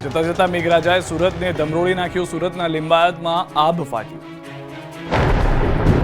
જતા જતા મેઘરાજાએ સુરતને ધમરોળી નાખ્યું. સુરતના લિંબાયતમાં આભ ફાટ્યું.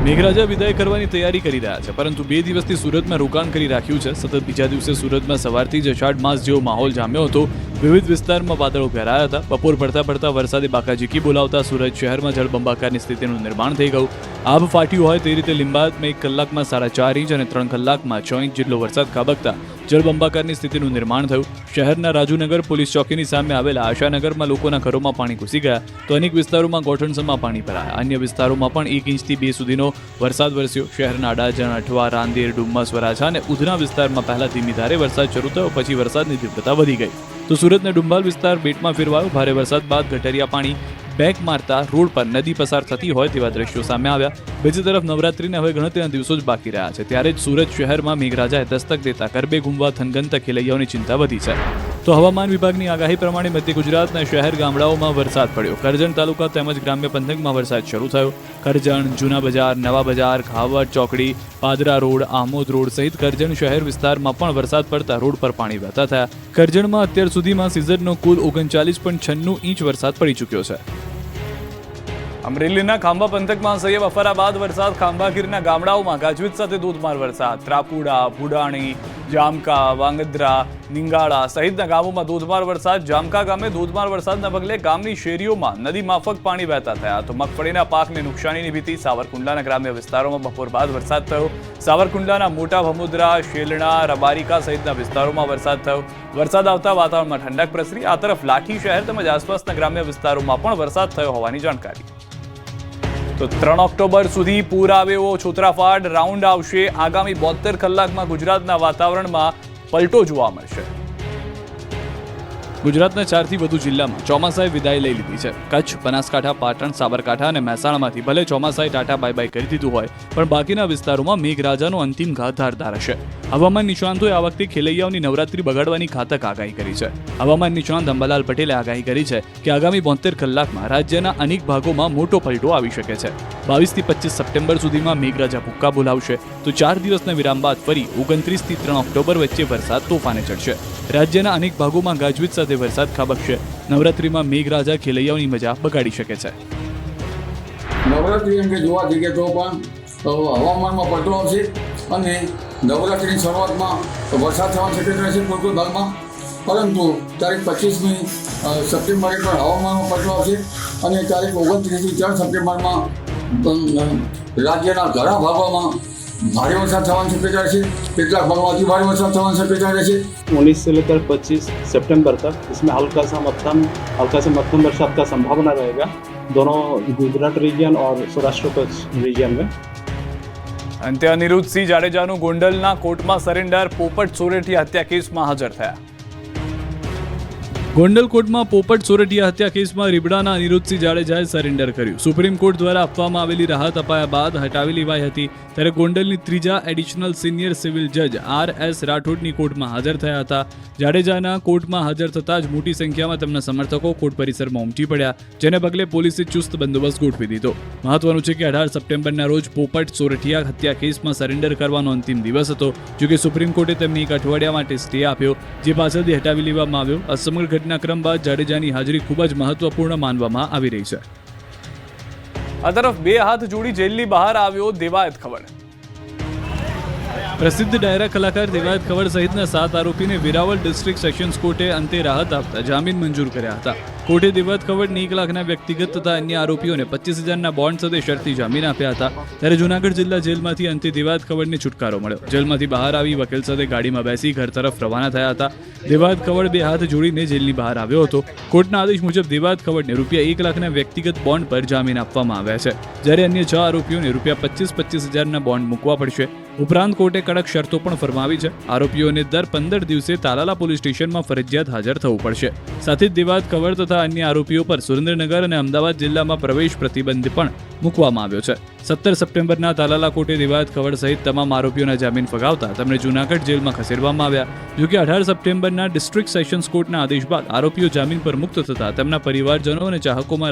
મેઘરાજા વિદાય કરવાની તૈયારી કરી રહ્યા છે, પરંતુ 2 દિવસથી સુરતમાં રોકાણ કરી રાખ્યું છે. સતત બીજા દિવસે સુરતમાં સવારથી જ અષાઢ માસ જેવો માહોલ જામ્યો હતો. વિવિધ વિસ્તારમાં વાદળો ઘેરાયા હતા. બપોર પડતા વરસાદે બાકાઝીકી બોલાવતા સુરત શહેરમાં જળબંબાકારની સ્થિતિનું નિર્માણ થઈ ગયું. આભ ફાટ્યું હોય તે રીતે લિંબાયતમાં 1 કલાકમાં 4.5 ઇંચ અને 3 કલાકમાં 6 ઇંચ જેટલો વરસાદ ખાબકતા જળબંબાકારની સ્થિતિનું નિર્માણ થયું. શહેરના રાજુનગર પોલીસ ચોકીની સામે આવેલા આશાનગરમાં લોકોના ઘરોમાં પાણી ઘૂસી ગયા, તો અનેક વિસ્તારોમાં ગોઠણસમાં પાણી ભરાયા. અન્ય વિસ્તારોમાં પણ 1 ઇંચથી 2 સુધીનો વરસાદ વરસ્યો. શહેરના અડાજણ, અઠવા, રાંદેર, ડુમ્મસ, વરાછા અને ઉધના વિસ્તારમાં પહેલા ધીમી ધારે વરસાદ શરૂ થયો, પછી વરસાદની તીવ્રતા વધી ગઈ. તો સુરતના ડુંબાલ વિસ્તાર બેટમાં ફેરવાયો. ભારે વરસાદ બાદ ગટરિયા પાણી બેક મારતા રોડ પર નદી પસાર થતી હોય તેવા દ્રશ્યો સામે આવ્યા. બીજી તરફ નવરાત્રીને હવે ગણતરીના દિવસો જ બાકી રહ્યા છે, ત્યારે જ સુરત શહેરમાં મેઘરાજાએ દસ્તક દેતા ગરબે ઘૂમવા થનગનતા ખેલૈયાઓની ચિંતા વધી છે. તો હવામાન વિભાગની આગાહી પ્રમાણે મધ્ય ગુજરાતના શહેર ગામડાઓમાં વરસાદ પડ્યો. કરજણ તાલુકા તેમજ ગ્રામ્ય પંથકમાં વરસાદ શરૂ થયો. કરજણ, જૂના બજાર, નવા બજાર, ખાવડ ચોકડી, પાદરા રોડ, આમોદ રોડ સહિત કરજણ શહેર વિસ્તારમાં પણ વરસાદ પડતા રોડ પર પાણી વહેતા થયા. કરજણમાં અત્યાર સુધીમાં સિઝનનો કુલ 39.96 ઇંચ વરસાદ પડી ચૂક્યો છે. અમરેલીના ખાંભા પંથકમાં સહી બફારા બાદ વરસાદ. ખાંભા ગીરના ગામડાઓમાં ગાજવીજ સાથે ધોધમાર વરસાદ. ત્રાપુડા, ભુડાણી, જામકા, વાંગદ્રા, નિંગાળા સહિતના ગામોમાં ધોધમાર વરસાદ. જામકા ગામે ધોધમાર વરસાદના પગલે ગામની શેરીઓમાં નદી માફક પાણી વહેતા થયા, તો મગફળીના પાકને નુકસાનીની ભીતિ. સાવરકુંડલાના ગ્રામ્ય વિસ્તારોમાં બપોર બાદ વરસાદ થયો. સાવરકુંડલાના મોટા ભમુદ્રા, શેલણા, રબારિકા સહિતના વિસ્તારોમાં વરસાદ થયો. વરસાદ આવતા વાતાવરણમાં ઠંડક પ્રસરી. આ તરફ લાઠી શહેર તેમજ આસપાસના ગ્રામ્ય વિસ્તારોમાં પણ વરસાદ થયો હોવાની જાણકારી. તો 3 ઓક્ટોબર સુધી પૂર આવે એવો છોતરાફાડ રાઉન્ડ આવશે. આગામી 72 કલાકમાં ગુજરાતના વાતાવરણમાં પલટો જોવા મળશે. ગુજરાતના 4થી વધુ જિલ્લામાં ચોમાસાએ વિદાય લઈ લીધી છે. કચ્છ, બનાસકાંઠા, પાટણ, સાબરકાંઠા અને મહેસાણામાંથી ભલે ચોમાસાએ ટાટા બાય બાય કરી દીધું હોય, પણ બાકીના વિસ્તારોમાં મેઘરાજાનો અંતિમ ઘાત ધારદાર હશે. હવામાન નિષ્ણાંતોએ આ વખતે ખેલૈયાઓની નવરાત્રી બગાડવાની ઘાતક આગાહી કરી છે. હવામાન નિષ્ણાંત અંબાલાલ પટેલે આગાહી કરી છે કે આગામી 72 કલાકમાં રાજ્યના અનેક ભાગોમાં મોટો પલટો આવી શકે છે. 22 થી 25 સપ્ટેમ્બર સુધીમાં મેઘરાજા ભૂક્કા બોલાવશે, તો 4 દિવસના વિરામ બાદ ફરી 29 થી 3 ઓક્ટોબર વચ્ચે વરસાદ તોફાને ચડશે. રાજ્યના અનેક ભાગોમાં ગાજવીજ સાથે વરસાદ ખાબકશે. નવરાત્રીમાં મેઘરાજા ખેલૈયાઓની મજા બગાડી શકે છે. નવરાત્રી અંગે જોવા જઈએ તો પણ હવામાનમાં પલટો આવશે અને નવરાત્રીની શરૂઆતમાં વરસાદ થવાની શક્યતા છે કોઈ ભાગમાં, પરંતુ તારીખ 25મી સપ્ટેમ્બરે પણ હવામાનમાં પલટો આવશે અને તારીખ 29 થી 4 સપ્ટેમ્બરમાં રાજ્યના ઘણા ભાગોમાં भारी वरसाद થવાની શક્યતા છે. કેટલાક ભાગમાં અતિ ભારે વરસાદ થવાની શક્યતા રહેશે. 19 से लेकर 25 सितंबर तक इसमें हल्का से मध्यम बरसात का संभावना रहेगा दोनों गुजरात रीजन और सौराष्ट्र कच्छ रीजन में. અંતે અનિરુદ્ધસિંહ જાડેજાનું ગોંડલના કોર્ટમાં સરેન્ડર. પોપટ સોરઠિયા હત્યા કેસમાં હાજર થયા. ગોંડલ કોર્ટમાં પોપટ સોરઠિયા હત્યા કેસમાં રીબડાના અનિરુદ્ધસિંહ જાડેજાએ સરેન્ડર કર્યું. સુપ્રીમ કોર્ટ દ્વારા આપવામાં આવેલી રાહત અપાયા બાદ હટાવી લેવાઈ હતી, ત્યારે ગોંડલની 3જા એડિશનલ સિનિયર સિવિલ જજ R.S. રાઠોડની કોર્ટમાં હાજર થયા હતા. જાડેજાના કોર્ટમાં હાજર થતાં જ મોટી સંખ્યામાં તેમના સમર્થકો કોર્ટ પરિસરમાં ઉમટી પડ્યા, જેને પગલે પોલીસે ચુસ્ત બંદોબસ્ત ગોઠવી દીધો. મહત્વનું છે કે 18 સપ્ટેમ્બરના રોજ પોપટ સોરઠિયા હત્યા કેસમાં સરેન્ડર કરવાનો અંતિમ દિવસ હતો. જોકે સુપ્રીમ કોર્ટે તેમને 1 અઠવાડિયા માટે સ્ટે આપ્યો, જે પાછળથી હટાવી લેવામાં આવ્યો. આ સમગ્ર ઘટનાક્રમ બાદ જાડેજાની હાજરી ખૂબ જ મહત્વપૂર્ણ માનવામાં આવી રહી છે. આ તરફ 2 હાથ જોડી જેલની બહાર આવ્યો દેવાયત ખવડ. પ્રસિદ્ધ ડાયરા કલાકાર દેવાયત ખવડ સહિતના 7 આરોપીને વેરાવળ ડિસ્ટ્રિક્ટ સેશન્સ કોર્ટે અંતે રાહત આપતા જામીન મંજૂર કર્યા હતા. કોર્ટે દેવાયત ખવડને 1 લાખના વ્યક્તિગત તથા અન્ય આરોપીઓને 25,000ના બોન્ડ સાથે શરતી જામીન આપ્યા હતા. ત્યારે જૂનાગઢ જિલ્લા જેલમાંથી અંતે દેવાયત ખવડને છુટકારો મળ્યો. જેલમાંથી બહાર આવી વકીલ સાથે ગાડીમાં બેસી ઘર તરફ રવાના થયા હતા. દેવાયત ખવડ 2 હાથ જોડીને જેલની બહાર આવ્યો હતો. કોર્ટના આદેશ મુજબ દેવાયત ખવડને ₹1 લાખના વ્યક્તિગત બોન્ડ પર જામીન આપવામાં આવ્યા છે, જ્યારે અન્ય 6 આરોપીઓને ₹25,000ના બોન્ડ મૂકવા પડશે. ઉપરાંત કોર્ટે કડક શરતો પણ ફરમાવી છે. આરોપીઓને દર 15 દિવસે તાલાલા પોલીસ સ્ટેશનમાં ફરજિયાત હાજર થવું પડશે. સાથે જ દેવાયત ખવડ તથા અન્ય આરોપીઓ પર સુરેન્દ્રનગર અને અમદાવાદ જિલ્લામાં પ્રવેશ પ્રતિબંધ પણ મૂકવામાં આવ્યો છે. 17 સપ્ટેમ્બરના તાલાલા કોર્ટે દેવાયત ખવડ સહિત તમામ આરોપીઓના જામીન ફગાવતા તેમને જૂનાગઢ જેલમાં ખસેડવામાં આવ્યા. જોકે 18 સપ્ટેમ્બરના ડિસ્ટ્રિક્ટ સેશન્સ કોર્ટના આદેશ બાદ આરોપીઓ જામીન પર મુક્ત થતા તેમના પરિવારજનો અને ચાહકોમાં